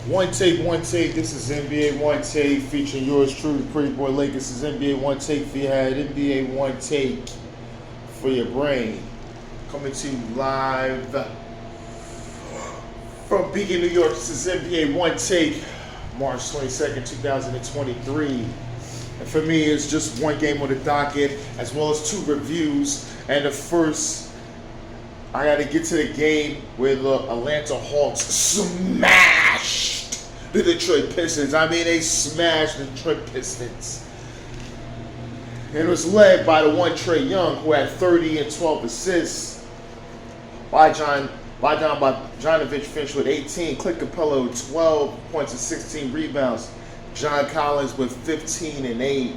One take, one take. This is NBA One Take featuring yours truly, Pretty Boy Lake. This is NBA One Take for your head, NBA One Take for your brain. Coming to you live from Beacon, New York. This is NBA One Take, March 22nd, 2023. And for me, it's just one game on the docket, as well as two reviews. And the first, I got to get to the game where the Atlanta Hawks smashed the Detroit Pistons. I mean, they smashed the Detroit Pistons. And it was led by the one Trae Young, who had 30 and 12 assists. Bogdanovic finished with 18. Clint Capella with 12 points and 16 rebounds. John Collins with 15 and 8.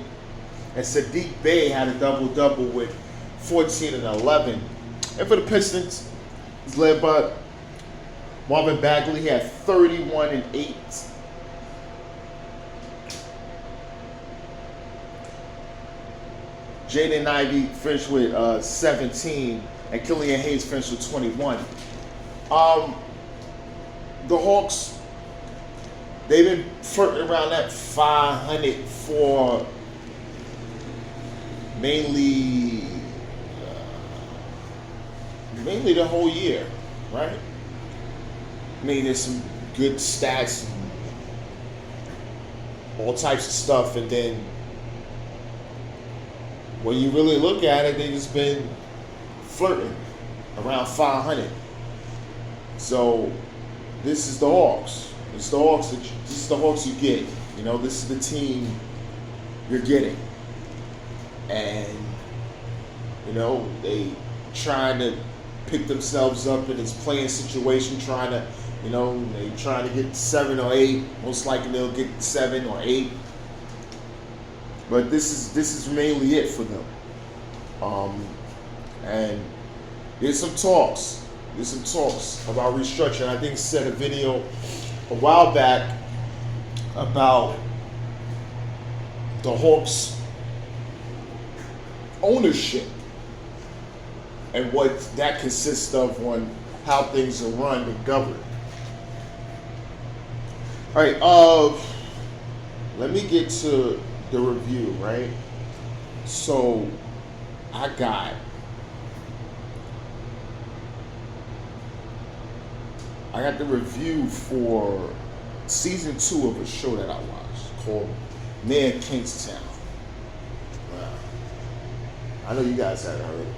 And Sadiq Bey had a double-double with 14 and 11. And for the Pistons, it's led by Marvin Bagley. He had 31 and 8. Jaden Ivey finished with 17, and Killian Hayes finished with 21. The Hawks, they've been flirting around that 500 for mainly the whole year, right? I mean, there's some good stats, all types of stuff, and then when you really look at it, they just been flirting around 500. So this is the Hawks. This is the Hawks you get. You know, this is the team you're getting, and you know they trying to pick themselves up in this playing situation, they trying to get 7 or 8. Most likely they'll get 7 or 8. But this is mainly it for them. And there's some talks about restructuring. I think I said a video a while back about the Hawks ownership and what that consists of on how things are run and governed. All right, let me get to the review, right? So I got the review for season 2 of a show that I watched called Man Kingstown. I know you guys haven't heard it.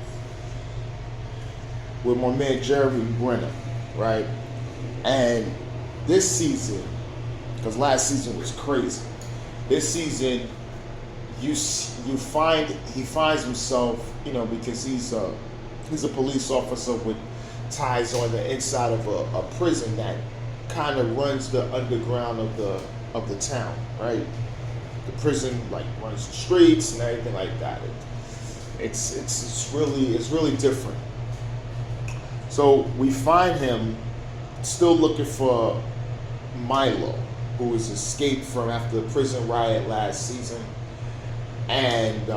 With my man Jeremy Brenner, right? And this season, because last season was crazy, this season he finds himself, because he's a police officer with ties on the inside of a prison that kind of runs the underground of the town, right? The prison runs the streets and everything like that. It's really different. So we find him still looking for Milo, who was escaped from after the prison riot last season, and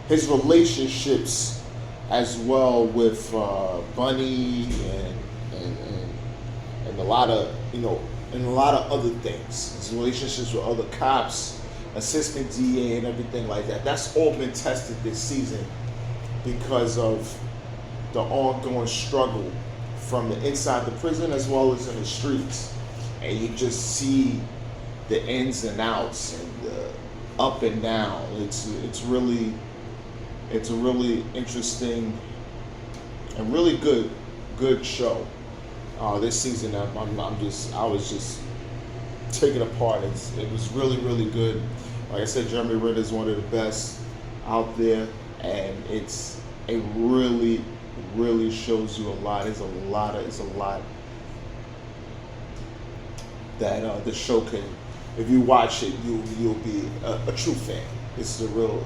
his relationships as well with Bunny and a lot of other things. His relationships with other cops, assistant DA, and everything like that. That's all been tested this season because of the ongoing struggle from the inside the prison as well as in the streets. And you just see the ins and outs and the up and down. It's a really interesting and really good show. This season I was just taken apart. It was really good. Like I said, Jeremy Renner is one of the best out there, and it really shows you a lot. It's a lot that the show can. If you watch it, you'll be a true fan. It's a really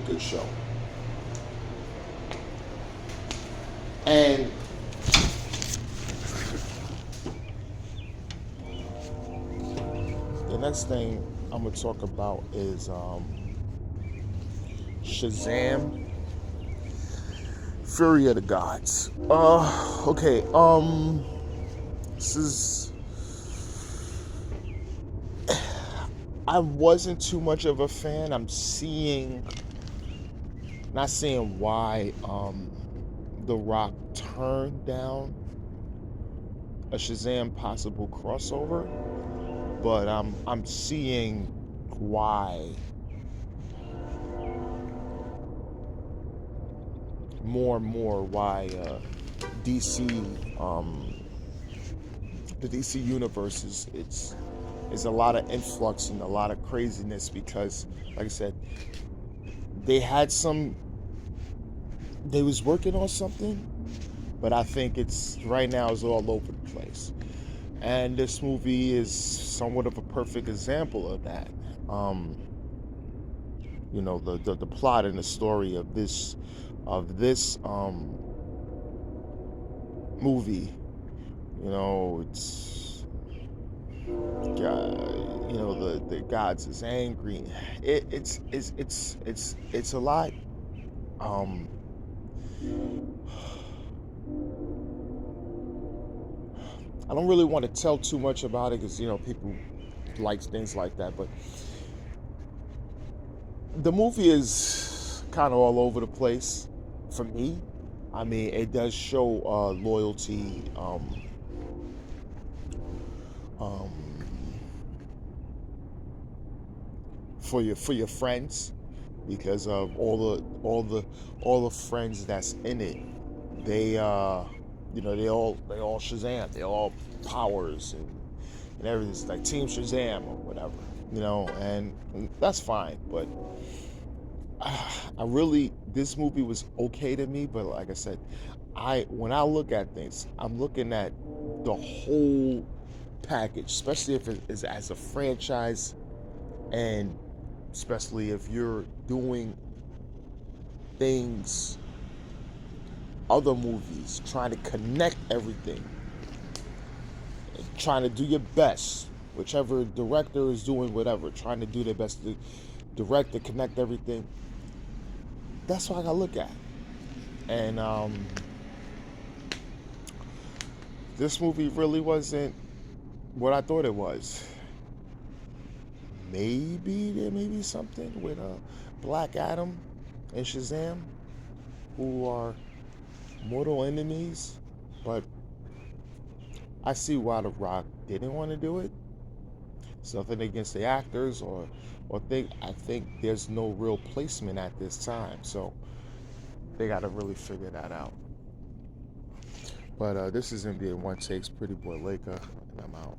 good show. And the next thing I'm gonna talk about is Shazam. Fury of the Gods. Okay. This is. I wasn't too much of a fan. Not seeing why The Rock turned down a Shazam possible crossover, but I'm seeing why more and more why DC the DC universe is a lot of influx and a lot of craziness because, like I said, they had some. They was working on something, but I think it's right now is all over the place. And this movie is somewhat of a perfect example of that. Um, the plot and the story of this movie. It's the gods is angry. It's a lot. Um, I don't really want to tell too much about it because people like things like that. But the movie is kind of all over the place for me. I mean, it does show loyalty. Um, for your friends because of all the friends that's in it. They they all Shazam. They all powers and everything. It's like Team Shazam or whatever. And that's fine. But I really this movie was okay to me. But like I said, when I look at things, I'm looking at the whole package, especially if it is as a franchise, and especially if you're doing things, other movies, trying to connect everything, trying to do your best, whichever director is doing whatever, trying to do their best to direct and connect everything. That's what I gotta look at. And this movie really wasn't what I thought it was. Maybe there may be something with Black Adam and Shazam, who are mortal enemies, but I see why The Rock didn't want to do it. It's nothing against the actors I think there's no real placement at this time, so they got to really figure that out. But this is NBA One Takes Pretty Boy Laker, and I'm out.